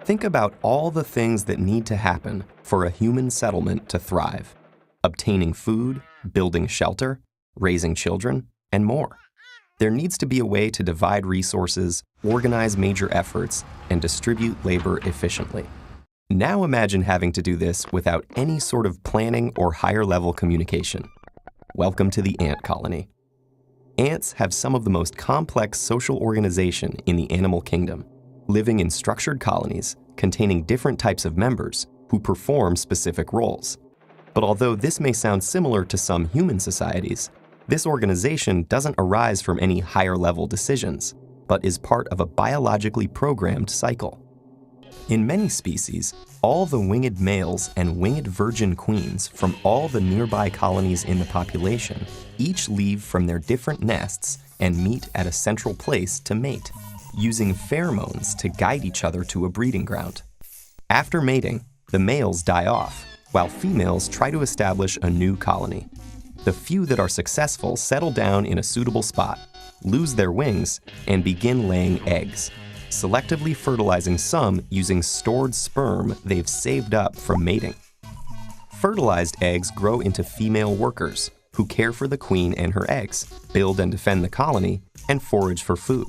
Think about all the things that need to happen for a human settlement to thrive: obtaining food, building shelter, raising children, and more. There needs to be a way to divide resources, organize major efforts, and distribute labor efficiently. Now imagine having to do this without any sort of planning or higher-level communication. Welcome to the ant colony. Ants have some of the most complex social organization in the animal kingdom, living in structured colonies containing different types of members who perform specific roles. But although this may sound similar to some human societies, this organization doesn't arise from any higher-level decisions, but is part of a biologically programmed cycle. In many species, all the winged males and winged virgin queens from all the nearby colonies in the population each leave from their different nests and meet at a central place to mate, using pheromones to guide each other to a breeding ground. After mating, the males die off, while females try to establish a new colony. The few that are successful settle down in a suitable spot, lose their wings, and begin laying eggs, selectively fertilizing some using stored sperm they've saved up from mating. Fertilized eggs grow into female workers who care for the queen and her eggs, build and defend the colony, and forage for food,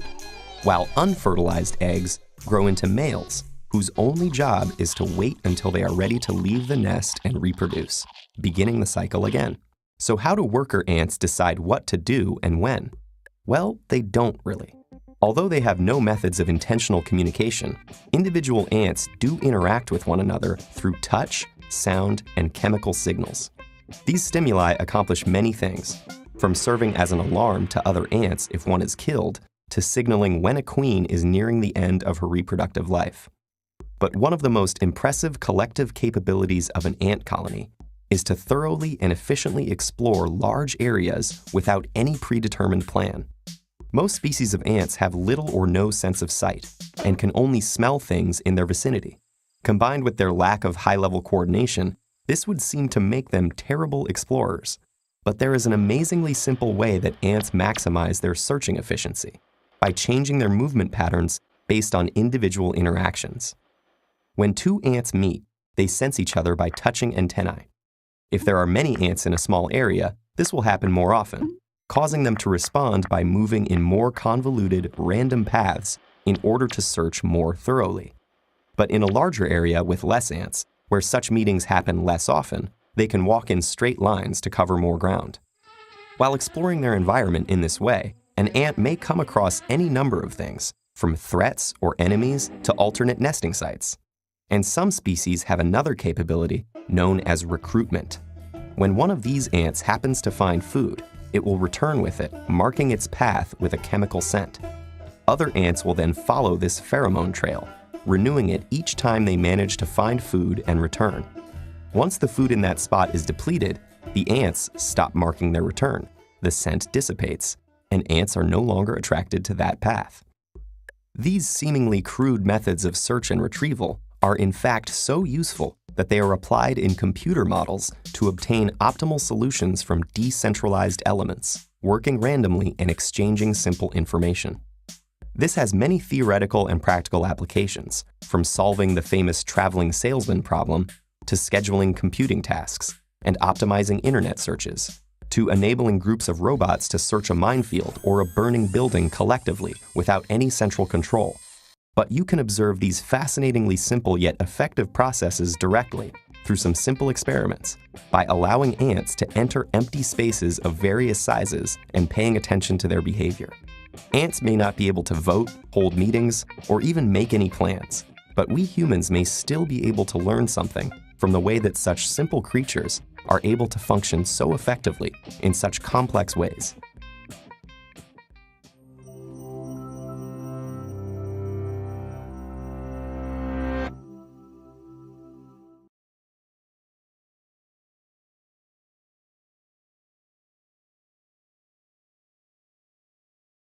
while unfertilized eggs grow into males whose only job is to wait until they are ready to leave the nest and reproduce, beginning the cycle again. So how do worker ants decide what to do and when? Well, they don't really. Although they have no methods of intentional communication, individual ants do interact with one another through touch, sound, and chemical signals. These stimuli accomplish many things, from serving as an alarm to other ants if one is killed, to signaling when a queen is nearing the end of her reproductive life. But one of the most impressive collective capabilities of an ant colony is to thoroughly and efficiently explore large areas without any predetermined plan. Most species of ants have little or no sense of sight and can only smell things in their vicinity. Combined with their lack of high-level coordination, this would seem to make them terrible explorers. But there is an amazingly simple way that ants maximize their searching efficiency, by changing their movement patterns based on individual interactions. When two ants meet, they sense each other by touching antennae. If there are many ants in a small area, this will happen more often, causing them to respond by moving in more convoluted, random paths in order to search more thoroughly. But in a larger area with less ants, where such meetings happen less often, they can walk in straight lines to cover more ground. While exploring their environment in this way, an ant may come across any number of things, from threats or enemies to alternate nesting sites. And some species have another capability known as recruitment. When one of these ants happens to find food, it will return with it, marking its path with a chemical scent. Other ants will then follow this pheromone trail, renewing it each time they manage to find food and return. Once the food in that spot is depleted, the ants stop marking their return, the scent dissipates, and ants are no longer attracted to that path. These seemingly crude methods of search and retrieval are in fact so useful that they are applied in computer models to obtain optimal solutions from decentralized elements, working randomly and exchanging simple information. This has many theoretical and practical applications, from solving the famous traveling salesman problem to scheduling computing tasks and optimizing internet searches, to enabling groups of robots to search a minefield or a burning building collectively without any central control. But you can observe these fascinatingly simple yet effective processes directly through some simple experiments by allowing ants to enter empty spaces of various sizes and paying attention to their behavior. Ants may not be able to vote, hold meetings, or even make any plans, but we humans may still be able to learn something from the way that such simple creatures are able to function so effectively in such complex ways.